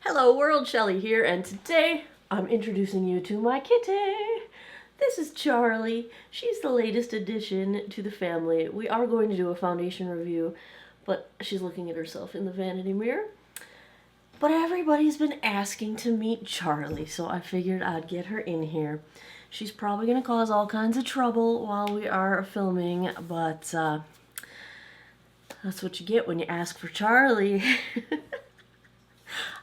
Hello world, Shelly here, and today I'm introducing you to my kitty. This is Charlie. She's the latest addition to the family. We are going to do a foundation review, but she's looking at herself in the vanity mirror. But everybody's been asking to meet Charlie, so I figured I'd get her in here. She's probably going to cause all kinds of trouble while we are filming, but that's what you get when you ask for Charlie.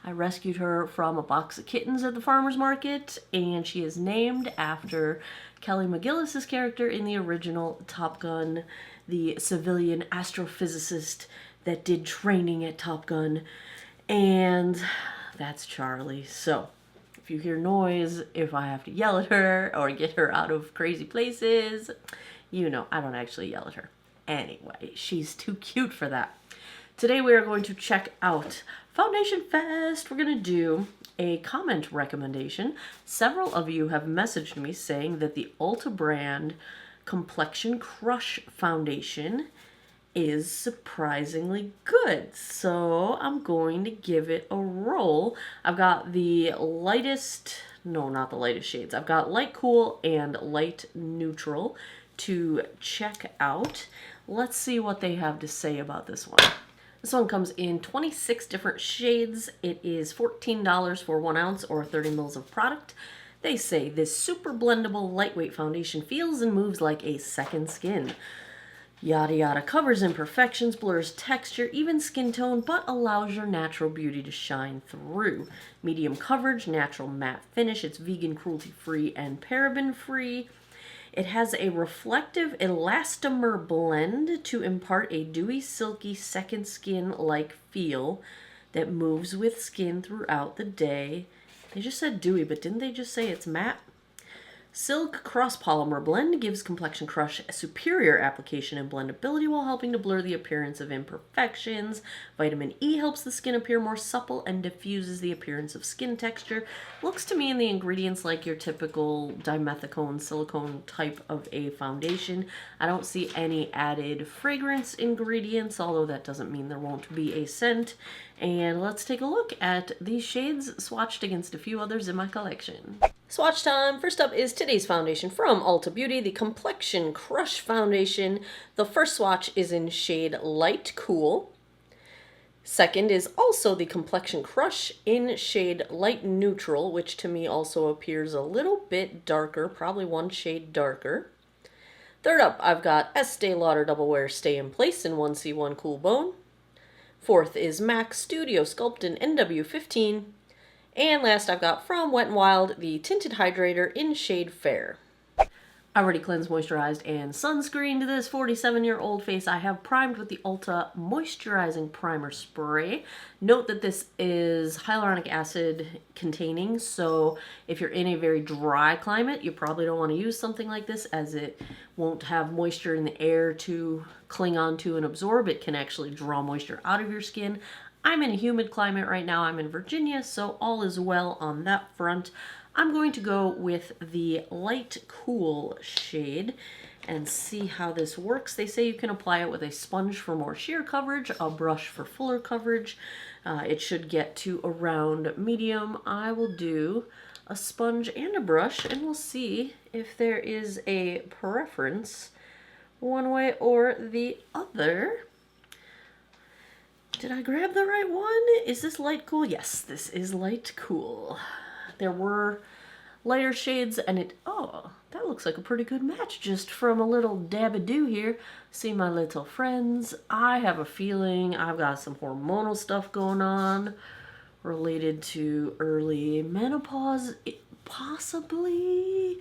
I rescued her from a box of kittens at the farmer's market, and she is named after Kelly McGillis's character in the original Top Gun, the civilian astrophysicist that did training at Top Gun, and that's Charlie. So, if you hear noise, if I have to yell at her or get her out of crazy places, you know, I don't actually yell at her. Anyway, she's too cute for that. Today we are going to check out Foundation Fest. We're going to do a comment recommendation. Several of you have messaged me saying that the Ulta brand Complexion Crush foundation is surprisingly good. So I'm going to give it a roll. I've got the lightest, no, not the lightest shades. I've got light cool and light neutral to check out. Let's see what they have to say about this one. This one comes in 26 different shades. It is $14 for 1 ounce or 30 mils of product. They say this super blendable lightweight foundation feels and moves like a second skin. Yada yada, covers imperfections, blurs texture, even skin tone, but allows your natural beauty to shine through. Medium coverage, natural matte finish. It's vegan, cruelty-free, and paraben-free. It has a reflective elastomer blend to impart a dewy, silky, second skin-like feel that moves with skin throughout the day. They just said dewy, but didn't they just say it's matte? Silk cross-polymer blend gives Complexion Crush a superior application and blendability while helping to blur the appearance of imperfections. Vitamin E helps the skin appear more supple and diffuses the appearance of skin texture. Looks to me in the ingredients like your typical dimethicone silicone type of a foundation. I don't see any added fragrance ingredients, although that doesn't mean there won't be a scent. And let's take a look at these shades swatched against a few others in my collection. Swatch time! First up is today's foundation from Ulta Beauty, the Complexion Crush foundation. The first swatch is in shade Light Cool. Second is also the Complexion Crush in shade Light Neutral, which to me also appears a little bit darker, probably 1 shade darker. Third up, I've got Estee Lauder Double Wear Stay in Place in 1C1 Cool Bone. Fourth is MAC Studio Sculpt in NW15. And last I've got from Wet n Wild, the Tinted Hydrator in shade Fair. I already cleansed, moisturized, and sunscreened this 47-year-old face. I have primed with the Ulta Moisturizing Primer Spray. Note that this is hyaluronic acid containing, so if you're in a very dry climate, you probably don't want to use something like this as it won't have moisture in the air to cling onto and absorb. It can actually draw moisture out of your skin. I'm in a humid climate right now. I'm in Virginia, so all is well on that front. I'm going to go with the Light Cool shade and see how this works. They say you can apply it with a sponge for more sheer coverage, a brush for fuller coverage. It should get to around medium. I will do a sponge and a brush, and we'll see if there is a preference one way or the other. Did I grab the right one? Is this Light Cool? Yes, this is Light Cool. There were lighter shades and oh, that looks like a pretty good match just from a little dab-a-doo here. See my little friends. I have a feeling I've got some hormonal stuff going on related to early menopause, possibly.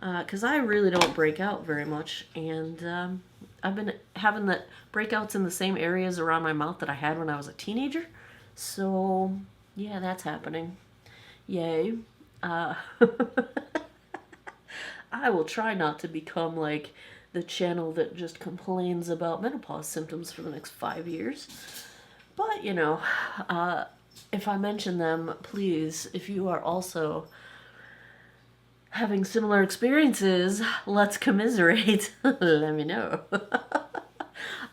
Because I really don't break out very much, and I've been having the breakouts in the same areas around my mouth that I had when I was a teenager. So, yeah, that's happening. Yay. I will try not to become like the channel that just complains about menopause symptoms for the next 5 years. But, you know, if I mention them, please, if you are also having similar experiences, let's commiserate. Let me know.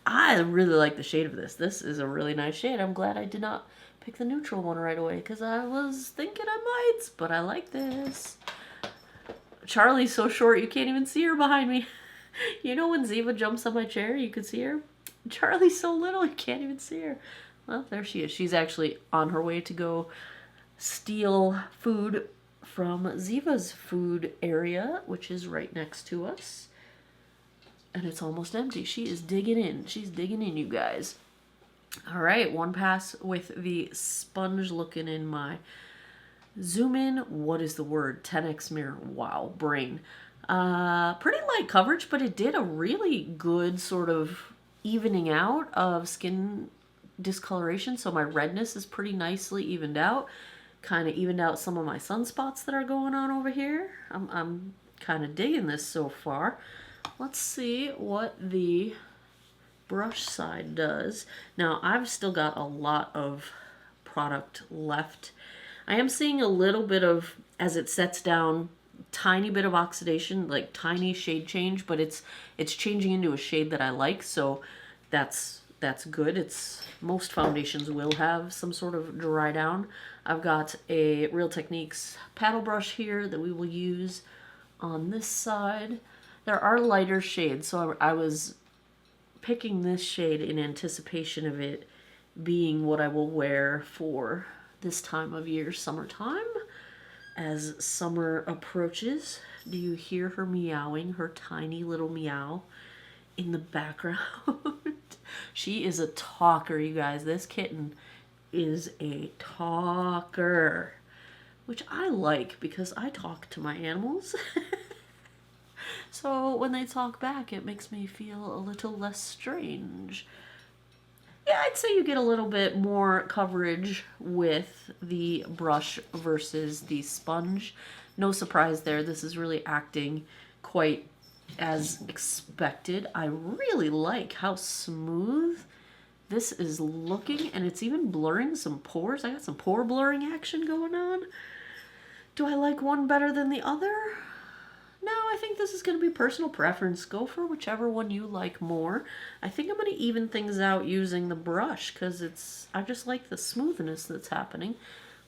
I really like the shade of this. This is a really nice shade. I'm glad I did not pick the neutral one right away because I was thinking I might, but I like this. Charlie's so short you can't even see her behind me. You know when Ziva jumps on my chair, you can see her? Charlie's so little you can't even see her. Well, there she is. She's actually on her way to go steal food from Ziva's food area, which is right next to us. And it's almost empty. She is digging in. She's digging in, you guys. All right, one pass with the sponge looking in my zoom in. What is the word? 10x mirror. Wow, brain. Pretty light coverage, but it did a really good sort of evening out of skin discoloration. So my redness is pretty nicely evened out. Kind of evened out some of my sunspots that are going on over here. I'm kind of digging this so far. Let's see what the brush side does. Now, I've still got a lot of product left. I am seeing a little bit of, as it sets down, tiny bit of oxidation, like tiny shade change, but it's changing into a shade that I like, so that's good. It's most foundations will have some sort of dry down. I've got a Real Techniques paddle brush here that we will use on this side. There are lighter shades, so I was picking this shade in anticipation of it being what I will wear for this time of year, summertime. As summer approaches, do you hear her meowing, her tiny little meow in the background? She is a talker, you guys. This kitten is a talker, which I like because I talk to my animals. So when they talk back, it makes me feel a little less strange. Yeah, I'd say you get a little bit more coverage with the brush versus the sponge. No surprise there. This is really acting quite as expected. I really like how smooth this is looking, and it's even blurring some pores. I got some pore blurring action going on. Do I like one better than the other? No, I think this is going to be personal preference. Go for whichever one you like more. I think I'm going to even things out using the brush because I just like the smoothness that's happening.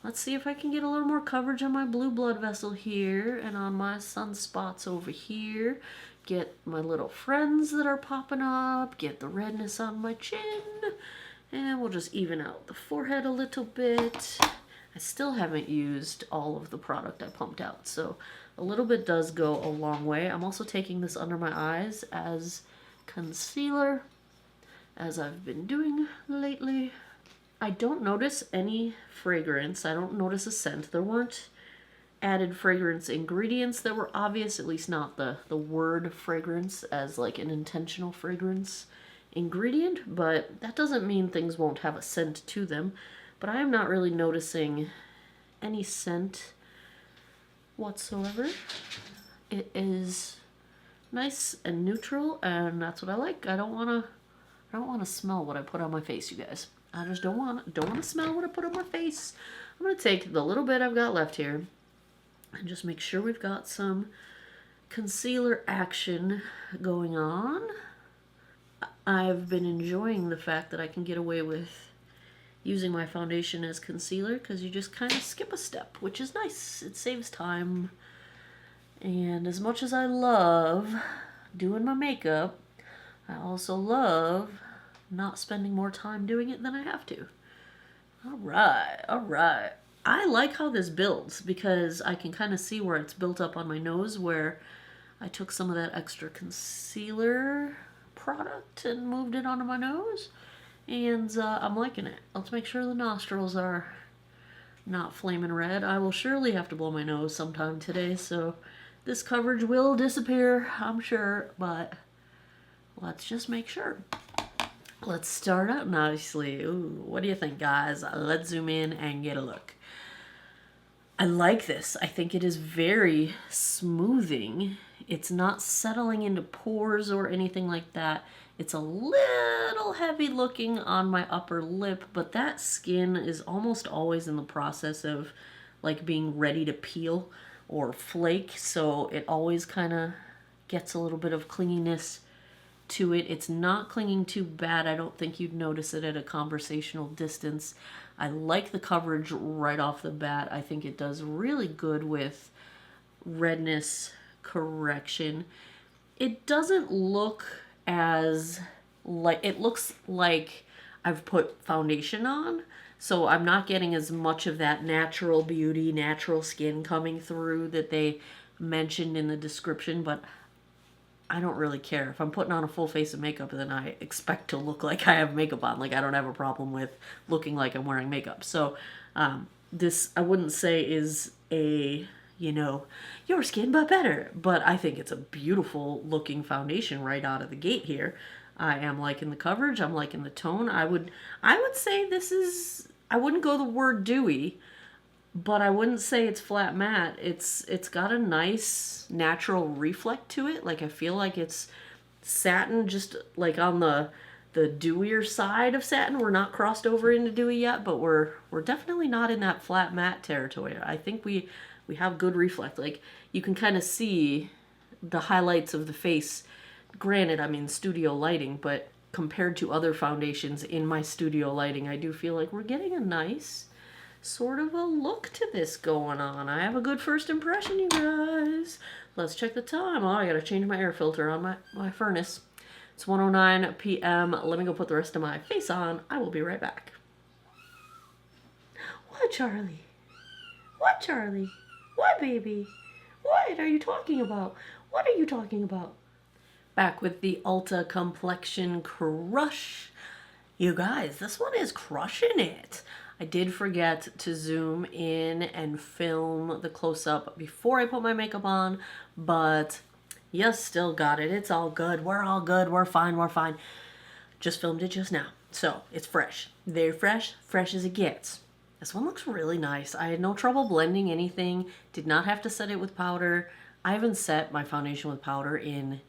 Let's see if I can get a little more coverage on my blue blood vessel here and on my sunspots over here. Get my little friends that are popping up. Get the redness on my chin. And we'll just even out the forehead a little bit. I still haven't used all of the product I pumped out, so a little bit does go a long way. I'm also taking this under my eyes as concealer, as I've been doing lately. I don't notice any fragrance. I don't notice a scent. There weren't added fragrance ingredients that were obvious, at least not the word fragrance as like an intentional fragrance ingredient, but that doesn't mean things won't have a scent to them. But I am not really noticing any scent whatsoever. It is nice and neutral, and that's what I like. I don't want to smell what I put on my face, you guys. I just don't want to smell what I put on my face. I'm going to take the little bit I've got left here and just make sure we've got some concealer action going on. I've been enjoying the fact that I can get away with using my foundation as concealer because you just kind of skip a step, which is nice. It saves time. And as much as I love doing my makeup, I also love not spending more time doing it than I have to. All right, all right. I like how this builds because I can kind of see where it's built up on my nose, where I took some of that extra concealer product and moved it onto my nose. And I'm liking it. Let's make sure the nostrils are not flaming red. I will surely have to blow my nose sometime today, so this coverage will disappear, I'm sure, but let's just make sure. Let's start out nicely. Ooh, what do you think, guys? Let's zoom in and get a look. I like this. I think it is very smoothing. It's not settling into pores or anything like that. It's a little heavy looking on my upper lip, but that skin is almost always in the process of like being ready to peel or flake, so it always kind of gets a little bit of clinginess to it. It's not clinging too bad. I don't think you'd notice it at a conversational distance. I like the coverage right off the bat. I think it does really good with redness correction. It doesn't look as like, it looks like I've put foundation on. So I'm not getting as much of that natural beauty, natural skin coming through that they mentioned in the description, but I don't really care. If I'm putting on a full face of makeup, then I expect to look like I have makeup on. Like, I don't have a problem with looking like I'm wearing makeup. So this, I wouldn't say is a, you know, your skin but better, but I think it's a beautiful looking foundation right out of the gate here. I am liking the coverage. I'm liking the tone. I would say this is, I wouldn't go the word dewy, but I wouldn't say it's flat matte. It's got a nice natural reflect to it. Like, I feel like it's satin, just like on the dewier side of satin. We're not crossed over into dewy yet, but we're definitely not in that flat matte territory. I think we have good reflect. Like, you can kind of see the highlights of the face. Granted, I'm in studio lighting, but compared to other foundations in my studio lighting, I do feel like we're getting a nice sort of a look to this going on. I have a good first impression, you guys. Let's check the time. Oh, I gotta change my air filter on my furnace. It's 1:09 p.m. Let me go put the rest of my face on. I will be right back. What, Charlie? What, Charlie? What, baby? What are you talking about? What are you talking about? Back with the Ulta Complexion Crush. You guys, this one is crushing it. I did forget to zoom in and film the close-up before I put my makeup on, but yes, still got it. It's all good. We're all good. We're fine. We're fine. Just filmed it just now. So it's fresh. Very fresh. Fresh as it gets. This one looks really nice. I had no trouble blending anything. Did not have to set it with powder. I haven't set my foundation with powder in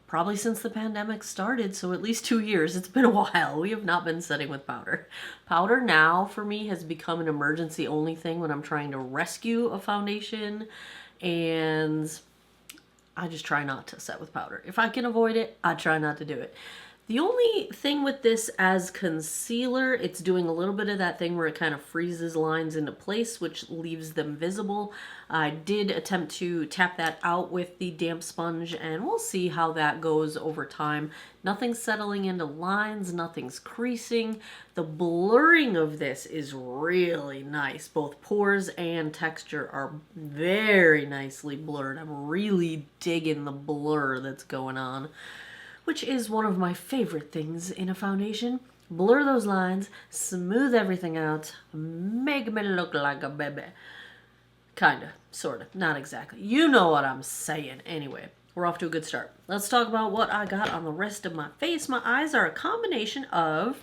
probably since the pandemic started, so at least 2 years. It's been a while. We have not been setting with powder. Powder now for me has become an emergency only thing when I'm trying to rescue a foundation, and I just try not to set with powder. If I can avoid it, I try not to do it. The only thing with this as concealer, it's doing a little bit of that thing where it kind of freezes lines into place, which leaves them visible. I did attempt to tap that out with the damp sponge, and we'll see how that goes over time. Nothing's settling into lines, nothing's creasing. The blurring of this is really nice. Both pores and texture are very nicely blurred. I'm really digging the blur that's going on, which is one of my favorite things in a foundation. Blur those lines, smooth everything out, make me look like a baby. Kinda, sorta, not exactly. You know what I'm saying. Anyway, we're off to a good start. Let's talk about what I got on the rest of my face. My eyes are a combination of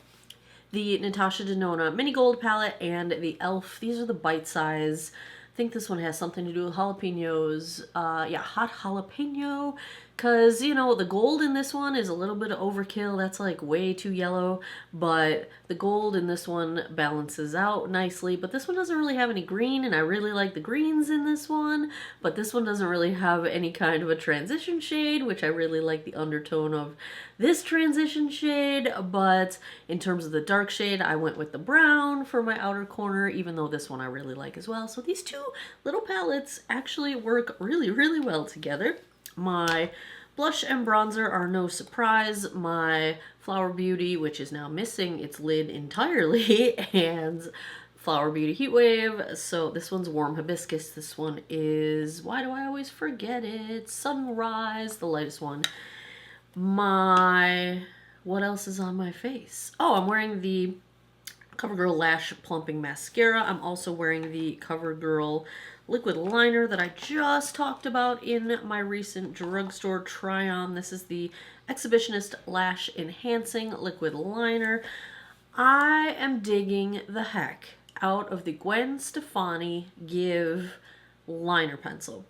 the Natasha Denona Mini Gold palette and the e.l.f. These are the bite size. I think this one has something to do with jalapenos. Yeah, hot jalapeno. Because, you know, the gold in this one is a little bit of overkill. That's like way too yellow. But the gold in this one balances out nicely. But this one doesn't really have any green. And I really like the greens in this one. But this one doesn't really have any kind of a transition shade, which I really like the undertone of this transition shade. But in terms of the dark shade, I went with the brown for my outer corner, even though this one I really like as well. So these two little palettes actually work really, really well together. My blush and bronzer are no surprise. My Flower Beauty, which is now missing its lid entirely, and Flower Beauty Heat Wave. So this one's Warm Hibiscus. This one is, why do I always forget it? Sunrise, the lightest one. What else is on my face? Oh, I'm wearing the CoverGirl Lash Plumping Mascara. I'm also wearing the CoverGirl liquid liner that I just talked about in my recent drugstore try-on. This is the Exhibitionist Lash Enhancing Liquid Liner. I am digging the heck out of the Gwen Stefani Give liner pencil.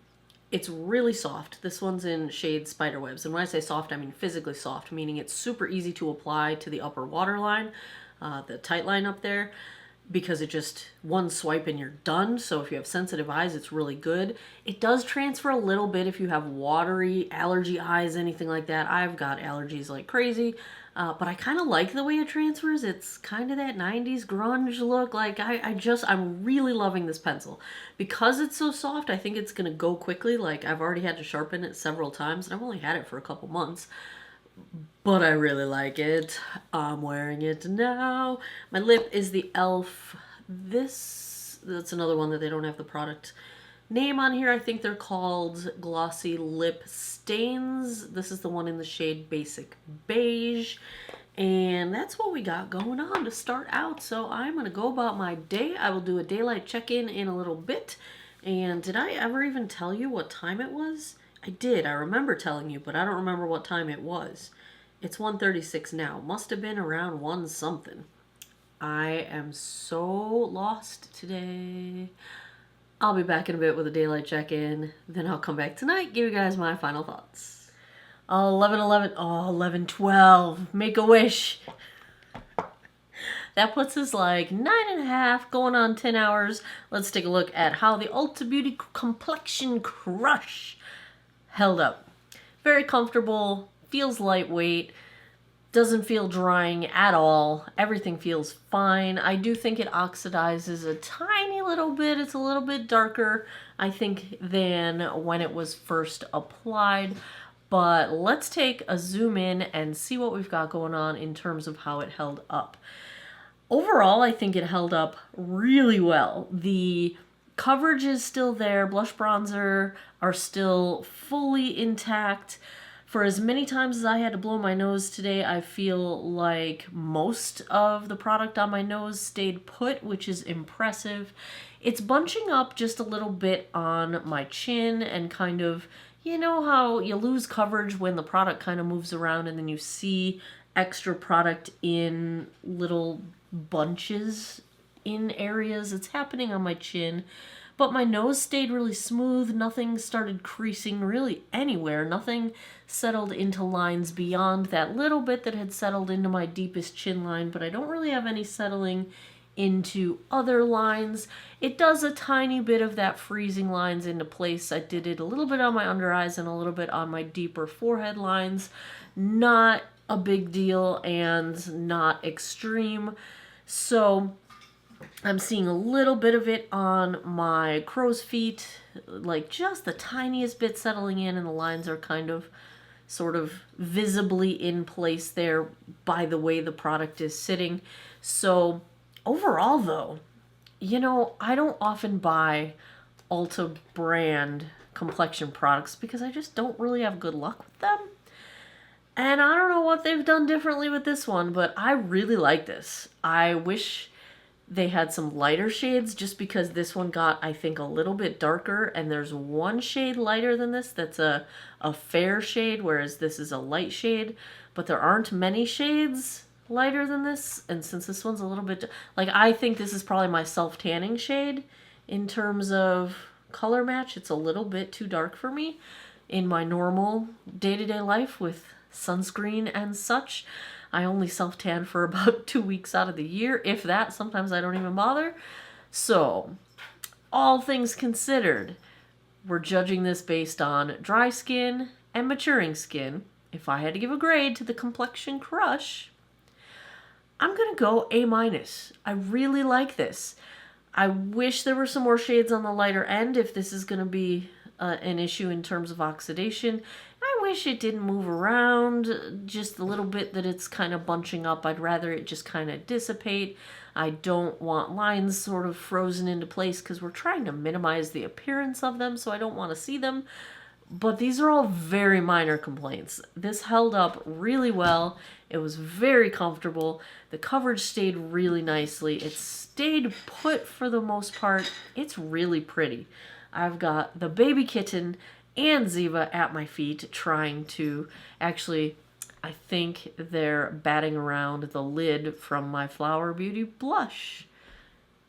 It's really soft. This one's in shade Spiderwebs. And when I say soft, I mean physically soft, meaning it's super easy to apply to the upper waterline, the tight line up there. because it just one swipe and you're done. So if you have sensitive eyes, it's really good. It does transfer a little bit if you have watery allergy eyes, anything like that. I've got allergies like crazy, but I kind of like the way it transfers. It's kind of that 90s grunge look. Like I'm really loving this pencil. Because it's so soft, I think it's going to go quickly. Like I've already had to sharpen it several times and I've only had it for a couple months. But I really like it. I'm wearing it now. My lip is the e.l.f. That's another one that they don't have the product name on here. I think they're called Glossy Lip Stains. This is the one in the shade Basic Beige. And that's what we got going on to start out. So I'm going to go about my day. I will do a daylight check-in in a little bit. And did I ever even tell you what time it was? I did. I remember telling you, but I don't remember what time it was. It's 1:36 now. Must have been around 1 something. I am so lost today. I'll be back in a bit with a daylight check-in. Then I'll come back tonight, give you guys my final thoughts. 11:11. Oh, 11:12. Make a wish. That puts us like 9.5, going on 10 hours. Let's take a look at how the Ulta Beauty Complexion Crush held up. Very comfortable, feels lightweight, doesn't feel drying at all. Everything feels fine. I do think it oxidizes a tiny little bit. It's a little bit darker, I think, than when it was first applied. But let's take a zoom in and see what we've got going on in terms of how it held up. Overall, I think it held up really well. The coverage is still there. Blush bronzer are still fully intact. For as many times as I had to blow my nose today, I feel like most of the product on my nose stayed put, which is impressive. It's bunching up just a little bit on my chin and kind of, you know how you lose coverage when the product kind of moves around and then you see extra product in little bunches in areas. It's happening on my chin. But my nose stayed really smooth. Nothing started creasing really anywhere. Nothing settled into lines beyond that little bit that had settled into my deepest chin line. But I don't really have any settling into other lines. It does a tiny bit of that freezing lines into place. I did it a little bit on my under eyes and a little bit on my deeper forehead lines. Not a big deal and not extreme. So I'm seeing a little bit of it on my crow's feet, like just the tiniest bit settling in, and the lines are kind of sort of visibly in place there by the way the product is sitting. So overall though, you know, I don't often buy Ulta brand complexion products because I just don't really have good luck with them. And I don't know what they've done differently with this one, but I really like this. I wish they had some lighter shades just because this one got, I think, a little bit darker, and there's one shade lighter than this that's a fair shade, whereas this is a light shade, but there aren't many shades lighter than this, and since this one's a little bit, like, I think this is probably my self-tanning shade in terms of color match. It's a little bit too dark for me in my normal day-to-day life with sunscreen and such. I only self-tan for about 2 weeks out of the year, if that. Sometimes I don't even bother. So, all things considered, we're judging this based on dry skin and maturing skin. If I had to give a grade to the Complexion Crush, I'm going to go A-. I really like this. I wish there were some more shades on the lighter end if this is going to be an issue in terms of oxidation. I wish it didn't move around just a little bit that it's kind of bunching up. I'd rather it just kind of dissipate. I don't want lines sort of frozen into place because we're trying to minimize the appearance of them, so I don't want to see them. But these are all very minor complaints. This held up really well. It was very comfortable. The coverage stayed really nicely. It stayed put for the most part. It's really pretty. I've got the baby kitten and Ziva at my feet trying to, actually, I think they're batting around the lid from my Flower Beauty blush.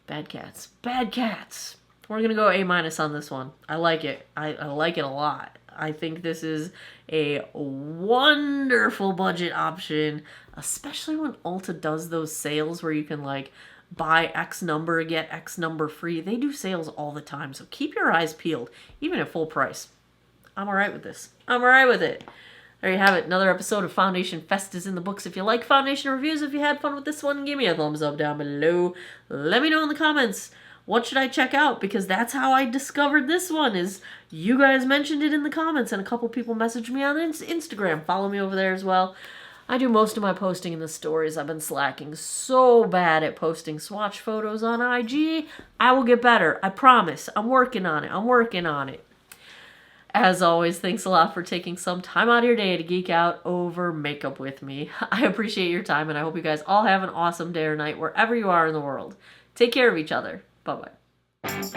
Bad cats. Bad cats. We're going to go A- on this one. I like it. I like it a lot. I think this is a wonderful budget option, especially when Ulta does those sales where you can like buy X number, get X number free. They do sales all the time, so keep your eyes peeled, even at full price. I'm alright with this. I'm alright with it. There you have it. Another episode of Foundation Fest is in the books. If you like foundation reviews, if you had fun with this one, give me a thumbs up down below. Let me know in the comments, what should I check out? Because that's how I discovered this one, is you guys mentioned it in the comments, and a couple people messaged me on Instagram. Follow me over there as well. I do most of my posting in the stories. I've been slacking so bad at posting swatch photos on IG. I will get better. I promise. I'm working on it. I'm working on it. As always, thanks a lot for taking some time out of your day to geek out over makeup with me. I appreciate your time, and I hope you guys all have an awesome day or night wherever you are in the world. Take care of each other. Bye-bye.